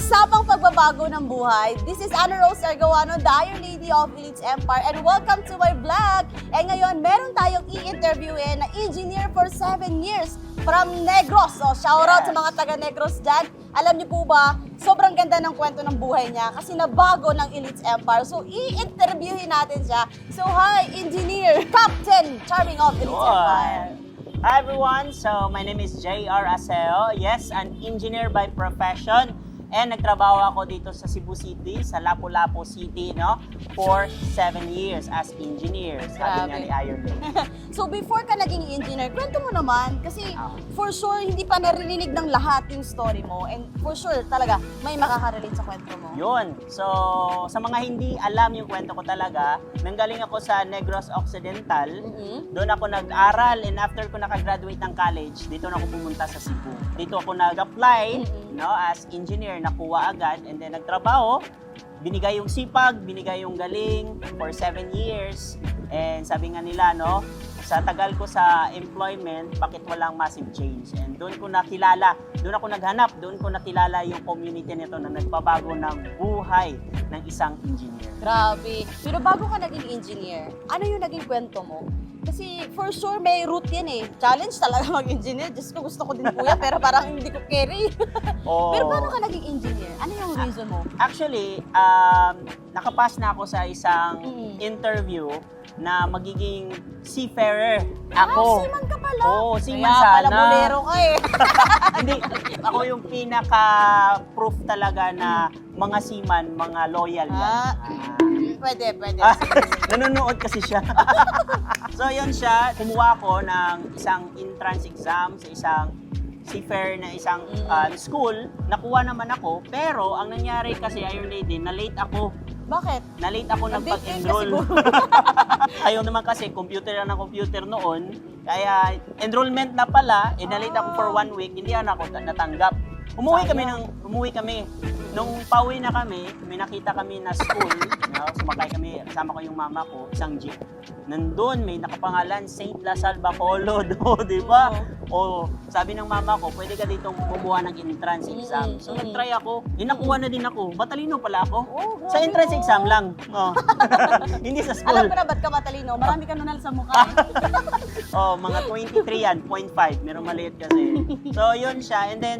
Usapang pagbabago ng buhay, this is Ana Rose Argawano, the Iron Lady of Elites Empire, and welcome to my vlog! Ngayon, meron tayong i-interviewin na engineer for 7 years from Negros. So, shoutout sa mga taga-Negros dyan. Alam niyo po ba, sobrang ganda ng kwento ng buhay niya kasi nabago ng Elites Empire. So, i-interviewin natin siya. So, hi, Engineer Captain Charming of Elites Empire. Hi everyone, so my name is J.R. Aseo. Yes, an engineer by profession. And nagtrabaho ako dito sa Cebu City, sa Lapu-Lapu City, no? For 7 years as engineer, sabi nga ni Iron Lady. So before ka naging engineer, kwento mo naman, kasi for sure hindi pa naririnig ng lahat yung story mo. And for sure talaga, may makaka-relate sa kwento mo. Yun. So, sa mga hindi alam yung kwento ko talaga, nanggaling ako sa Negros Occidental. Doon ako nag-aral, and after ko nakagraduate ng college, dito na ako pumunta sa Cebu. Dito ako nag-apply, no, as engineer, nakuha agad, and then nagtrabaho. Binigay yung sipag, binigay yung galing for 7 years. And sabi nga nila, no, sa tagal ko sa employment, bakit walang massive change? And doon ko nakilala, doon ako naghanap, doon ko nakilala yung community nito na nagbabago ng buhay ng isang engineer. Grabe. Pero bago ka naging engineer, ano yung naging kwento mo? Kasi for sure may route yan eh. Challenge talaga mag-engineer. Diyos ko, gusto ko din po yan, pero parang hindi ko carry. Oh. Pero paano ka naging engineer? Ano yung reason mo? Actually, nakapass na ako sa isang interview na magiging seafarer ako. Seaman ka pala. Oo, seaman Kaya sana. pala bolero ka eh. Hindi, ako yung pinaka-proof talaga na mga seaman, mga loyal yan. Pwede. Nanonood kasi siya. So yun siya, kumuha ako ng isang entrance exam sa isang seafarer na isang school. Nakuha naman ako, pero ang nangyari kasi, Iron Lady, na-late ako. Bakit? Na-late ako ng pag-enroll. Ayaw naman kasi, computer na ng computer noon. Kaya enrollment na pala, na-late ako for 1 week, hindi na ako natanggap. Umuwi kami. Nung pauwi na kami, may nakita kami na school. Sumakay kami, kasama ko yung mama ko, isang jeep. Nandun, may nakapangalan, St. La Salle Bacolod. Di ba? Sabi ng mama ko, pwede ka ditong kumuha ng entrance exam. So nag-try ako, nakuha na din ako. Matalino pala ako. Sa entrance exam lang. Hindi sa school. Alam ko na ba't ka matalino? Marami ka nunal sa mukha. Mga 23 yan, 0.5. Merong maliit kasi. So yun siya. And then,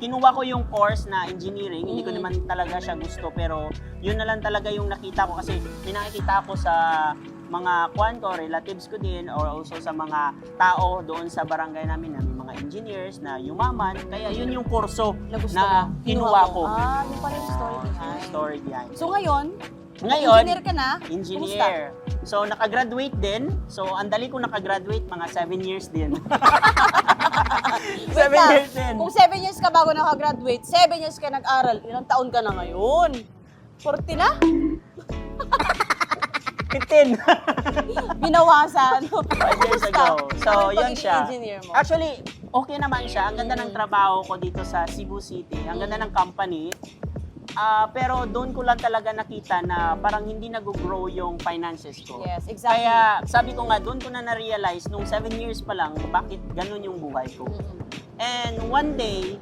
kinuha ko yung course na engineering, hindi ko naman talaga siya gusto, pero yun na lang talaga yung nakita ko kasi may nakikita ko sa mga relatives ko din, or also sa mga tao doon sa barangay namin na may mga engineers na yumaman, kaya yun yung kurso na kinuha ko. Yung pala yung story behind. Story behind. So ngayon, engineer ka na? Engineer. So nakagraduate din. So ang dali ko nakagraduate, mga 7 years din. 7 years din. Kung 7 years ka bago nakagraduate, 7 years ka nag-aral, ilang taon ka na ngayon? 40 na? 15. Binawasan. 5 years ago. So, yun siya. Engineer mo? Actually, okay naman siya. Ang ganda ng trabaho ko dito sa Cebu City. Ang ganda ng company. Pero doon ko lang talaga nakita na parang hindi nag-grow yung finances ko. Yes, exactly. Kaya sabi ko nga, doon ko na-realize nung 7 years pa lang, bakit ganun yung buhay ko. And one day,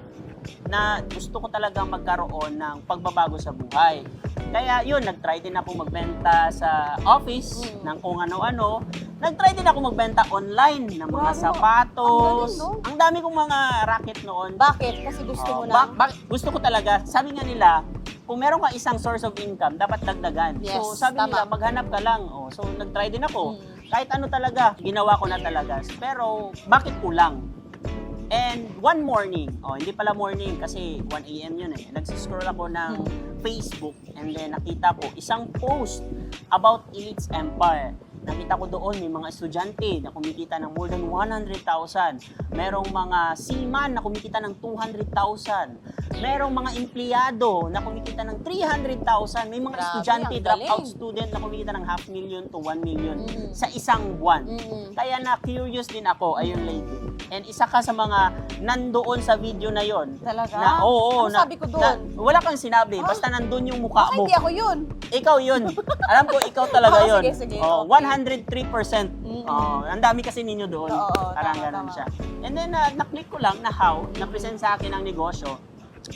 na gusto ko talagang magkaroon ng pagbabago sa buhay. Kaya yun, nag-try din ako magbenta sa office ng kung ano-ano. Nag-try din ako magbenta online ng mga sapatos. Ang dami kong mga racket noon. Bakit? Kasi gusto mo na? Gusto ko talaga. Sabi nga nila, kung meron ka isang source of income, dapat dagdagan. Yes, so sabi nila, maghanap ka lang. So nag-try din ako. Kahit ano talaga, ginawa ko na talaga. Pero bakit kulang? And one morning, hindi pala morning kasi 1 AM yun eh. Nagsiscroll ako ng Facebook and then nakita ko isang post about Elites Empire. Nakita ko doon may mga estudyante na kumikita ng more than 100,000. Merong mga seaman na kumikita ng 200,000. merong mga empleyado na kumikita ng 300,000. May mga Grabe, estudyante, ang dropout galing. student na kumikita ng 500,000 to 1 million Mm. sa isang buwan. Mm. Kaya na-curious din ako, ayun lady. And isa ka sa mga nandoon sa video na yon. Talaga? Na, oo, Ano sabi ko doon? wala kang sinabi, Ah? basta nandun yung mukha Baka mo. hindi ako yun. Ikaw yun. Alam ko, ikaw talaga Oo, yun. sige, sige, Oh, okay. 103%. Mm. Oh, ang dami kasi ninyo doon. Oo, Parang tama, ganun tama. siya. And then, na-click ko lang na how, na-present sa akin ang negosyo.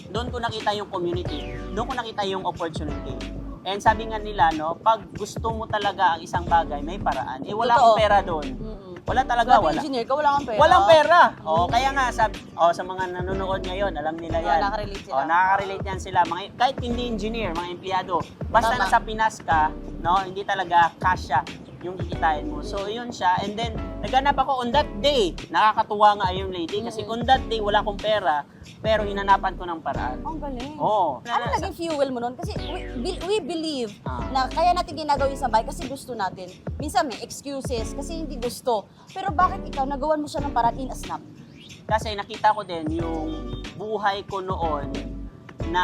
Doon ko nakita yung community. Doon ko nakita yung opportunity. And sabi nga nila, no, pag gusto mo talaga ang isang bagay, may paraan. Eh, wala Totoo. akong pera doon. Mm-mm. Wala talaga, Grabe, wala. engineer ka, wala kang pera. Walang pera. Oh, kaya nga sa mga nanonood ngayon, alam nila Oo, yan. nakarelate sila. Oh, nakaka-relate yan sila. Kahit hindi engineer, mga empleyado. Basta Tama. nasa Pinas ka, no, hindi talaga kasya yung kikitain mo. So, yun siya. And then, naghanap ako on that day. Nakakatuwa nga yung lady. Kasi on that day, wala akong pera. Pero hinanapan ko ng paraan. Ang galing. Oo. Ano naging fuel mo nun? Kasi we believe Ah. na kaya natin ginagawa yung sabay kasi gusto natin. Minsan may excuses kasi hindi gusto. Pero bakit ikaw nagawan mo siya ng paraan in a snap? Kasi nakita ko din yung buhay ko noon na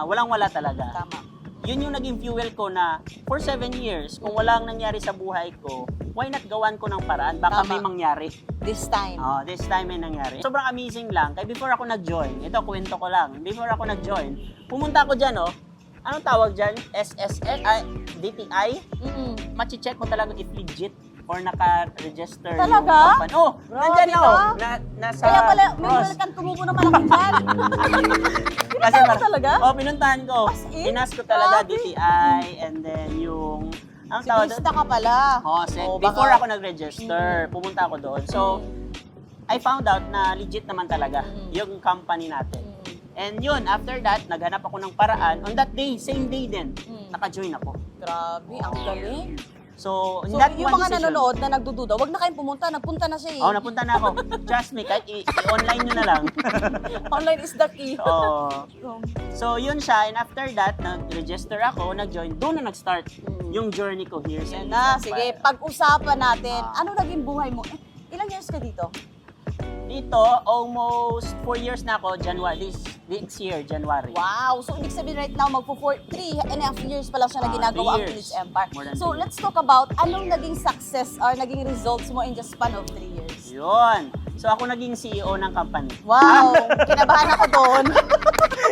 walang-wala talaga. Tama. Yun yung naging fuel ko na for 7 years, kung walang nangyari sa buhay ko, why not gawan ko ng paraan? Baka Tama. may mangyari. This time. This time may nangyari. Sobrang amazing lang. Kaya before ako nag-join, ito kwento ko lang. Before ako nag-join, pumunta ako dyan, anong tawag dyan? SSS? DTI? Mm-mm. Machi-check mo talaga if legit or naka-register Talaga? yung company. Oh, Grabe nandyan ka. nasa Kaya pala, may cross. malakan tumubo na malaki dyan. Kasi Pinuntahan mo talaga? pinuntahan ko. As in? Inas ko talaga Grabe. DTI and then yung ang tawag doon? Sigrista ka pala. Oh, baka- before ako nag-register, pumunta ako doon. So, I found out na legit naman talaga yung company natin. And yun, after that, naghanap ako ng paraan. On that day, same day din, naka-join ako. Grabe, ang galing. So, So, that yung one mga decision. nanonood na nagdududa, wag na kayong pumunta. Nagpunta na siya eh. Oh, napunta na ako. Trust me, kahit i-online nyo na lang. Online is the key. Oh. So, yun siya. And after that, nag-register ako, nag-join. Doon na nag-start yung journey ko here sa Yan na, sige, pag-usapan natin. Ah. Ano naging buhay mo? Ilang years ka dito? Dito, almost 4 years na ako, January, this year, January. Wow! So, ibig sabihin right now, 3.5 years pa lang siya na 3 ginagawa ang years. Philips Empire. More than So, 3 years. let's talk about anong naging success or naging results mo in just span of 3 years. Yun. So, ako naging CEO ng company. Wow! Kinabahan ako doon.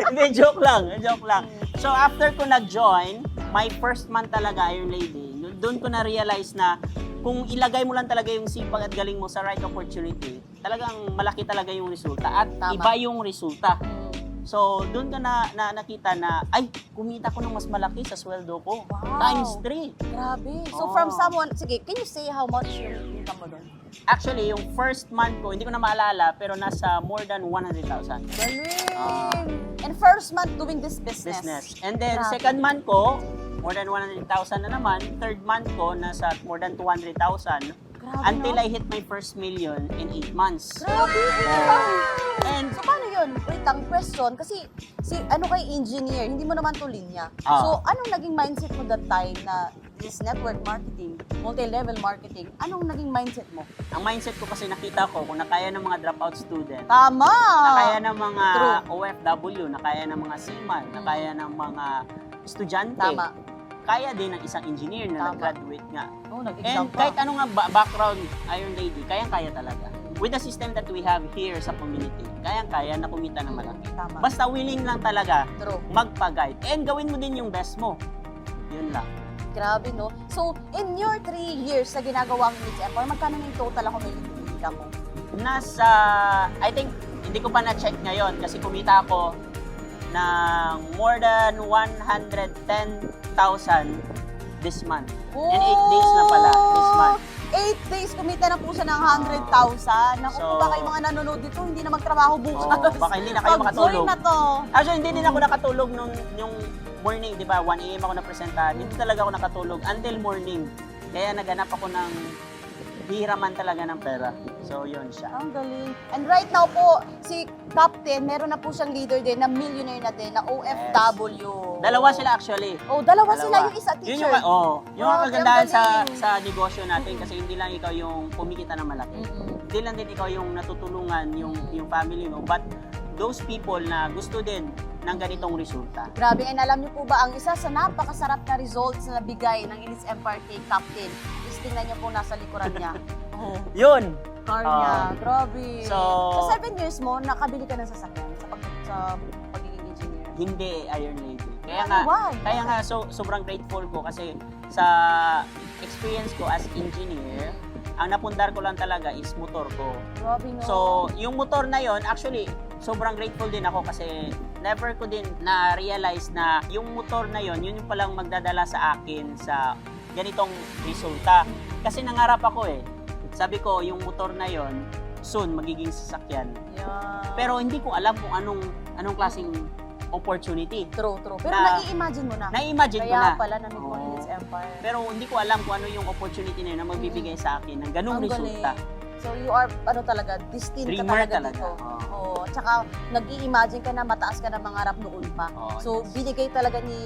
Hindi, joke lang. So, after ko nag-join, my first month talaga, Iron Lady, doon ko na-realize na kung ilagay mo lang talaga yung sipag at galing mo sa right opportunity, talagang malaki talaga yung resulta at Tama. iba yung resulta. So, doon ka na nakita na, ay, kumita ko ng mas malaki sa sweldo ko. Wow. Times 3. Grabe. So, Oh. from someone, sige, can you say how much yung income mo doon? Actually, yung first month ko, hindi ko na maalala, pero nasa more than 100,000. Galing! And first month doing this business. And then, Grabe. second month ko, more than 100,000 na naman. Third month ko, nasa more than 200,000. Grabe, Until no? I hit my first million in 8 months. Grabe! And, So, paano yun? Wait, ang question, kasi ano kay engineer, hindi mo naman to linya. Ah. So, anong naging mindset mo that time na this network marketing, multi-level marketing, anong naging mindset mo? ang mindset ko kasi nakita ko, kung nakaya ng mga dropout student, Tama! nakaya ng mga True. OFW, nakaya ng mga seaman, nakaya ng mga estudyante, Tama. kaya din ng isang engineer na Tama. nag-graduate nga. Oh, And nag-exam pa. kahit anong nga background, Iron Lady, kayang-kaya talaga. With the system that we have here sa community, kayang-kaya na kumita ng malaki. Tama. Basta willing lang talaga True. magpa-guide. And gawin mo din yung best mo. Yun lang. Grabe, no? So, in your 3 years na ginagawa ang Philips Empire, magkano na yung total accumulated income mo? Nasa, I think, hindi ko pa na-check ngayon kasi kumita ako ng more than 110,000 this month. In 8 days na pala, this month. 8 days, kumita na po siya ng 100,000. Naku po, So, baka yung mga nanonood dito, hindi na magtrabaho bukas. Oo, baka hindi na kayo Pag-join makatulog. na to. Actually, hindi din ako nakatulog nung yung morning, di ba? 1 a.m. ako na-presentahan. Hindi talaga ako nakatulog until morning. Kaya naghanap ako ng hiraman talaga ng pera. So, yun siya. Ang galing. And right now po, si Captain, meron na po siyang leader din na millionaire na din, na OFW. Dalawa sila actually. Oh, dalawa sila. Yung isa Yun teacher. yung Grabe, kagandahan ang galing. sa negosyo natin kasi hindi lang ikaw yung kumikita ng malaki. Mm-mm. Hindi lang din ikaw yung natutulungan yung family mo, but those people na gusto din ng ganitong resulta. Grabe, and alam niyo po ba, ang isa sa napakasarap na results na nabigay ng Elites Empire kay Captain is tingnan niyo po nasa likuran niya. Oh, Yun! car niya. Grabe. So- Sa 7 years mo, nakabili ka ng sasakyan sa pagiging engineer. Hindi Iron Lady. Why? Kaya nga sobrang grateful ko kasi sa experience ko as engineer, ang napundar ko lang talaga is motor ko. Grabe, no? So, yung motor na yon, actually, sobrang grateful din ako kasi never ko din na-realize na yung motor na yon, yun yung palang magdadala sa akin sa ganitong resulta. Kasi nangarap ako eh. Sabi ko, yung motor na yon, soon magiging sasakyan. Yeah. Pero hindi ko alam kung anong klaseng opportunity. True. Pero Na- nai-imagine mo na. Na-imagine ko Kaya na. pala na mo Oo. Elites Empire. Pero hindi ko alam kung ano yung opportunity na yun na magbibigay sa akin ng ganong Ang resulta. galing. So you are, talaga, destined ka Dreamer talaga talaga. dito. Oo. Oo. Tsaka nag-i-imagine ka na mataas ka na mangarap noon pa. Oo, So yes. binigay talaga ni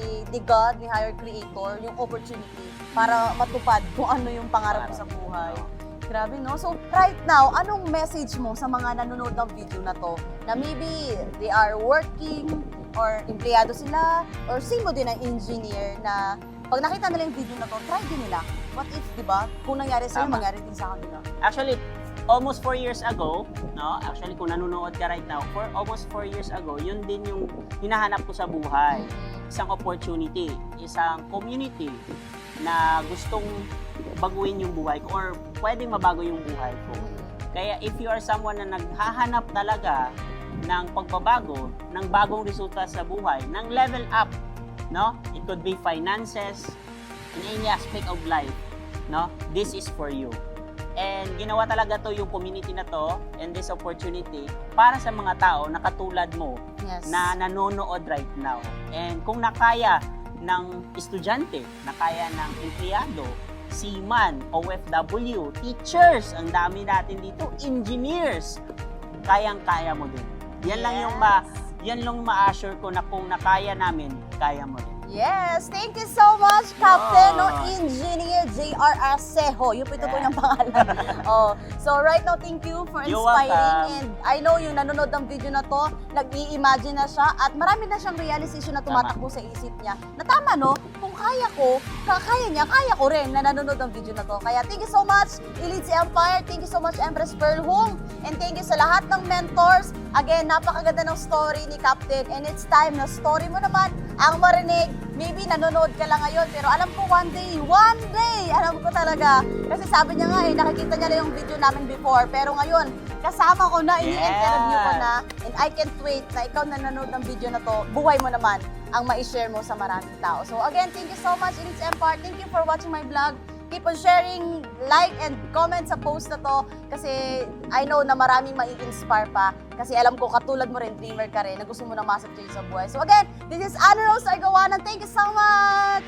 God, ni Higher Creator, yung opportunity para matupad kung ano yung pangarap mo sa buhay. Grabe, no? So, right now, anong message mo sa mga nanonood ng video na to na maybe they are working or empleyado sila or same mo din ang engineer na pag nakita nila yung video na to, try din nila. What if, di ba? Kung nangyari sa'yo, Tama. mangyari din sa kanila. Actually, almost 4 years ago, no? Actually, kung nanonood ka right now, almost 4 years ago, yun din yung hinahanap ko sa buhay. Isang opportunity, isang community na gustong baguhin yung buhay ko or pwedeng mabago yung buhay ko. Kaya if you are someone na naghahanap talaga ng pagbabago, ng bagong resulta sa buhay, ng level up, no? It could be finances, in any aspect of life, no? This is for you. And ginawa talaga to yung community na to and this opportunity para sa mga tao na katulad mo Yes. na nanonood right now. And kung nakaya ng estudyante, nakaya ng empleyado, seaman, OFW, teachers, ang dami natin dito, engineers, kayang-kaya mo din. Yan lang yung yan lang ma-assure ko na kung nakaya namin, kaya mo rin. Yes, thank you so much, Captain, no, Oh. Engineer J.R. Arcejo. Yung po ito po Yeah. yung pangalan. Oh, so right now, thank you for You're inspiring. welcome. And I know yung nanonood ng video na to, nag-i-imagine na siya at marami na siyang realization na tumatakbo sa isip niya. Na tama, no? Kung kaya ko, kaya niya, kaya ko rin na nanonood ng video na to. Kaya thank you so much, Elites Empire. Thank you so much, Empress Pearl Hung. And thank you sa lahat ng mentors. Again, napakaganda ng story ni Captain. And it's time na story mo naman ang marinig. Maybe nanonood ka lang ngayon, pero alam ko one day, alam ko talaga. Kasi sabi niya nga nakikita niya na yung video namin before. Pero ngayon, kasama ko na, ini-interview ko na. And I can't wait na ikaw na nanonood ng video na to, buhay mo naman ang ma-share mo sa maraming tao. So again, thank you so much, Elites Empire. Thank you for watching my vlog. Keep on sharing, like, and comment sa post na to kasi I know na maraming mai-inspire pa kasi alam ko katulad mo rin, dreamer ka rin, na gusto mo na massive change sa buhay. So again, this is Ana Rose Argawanan. Thank you so much!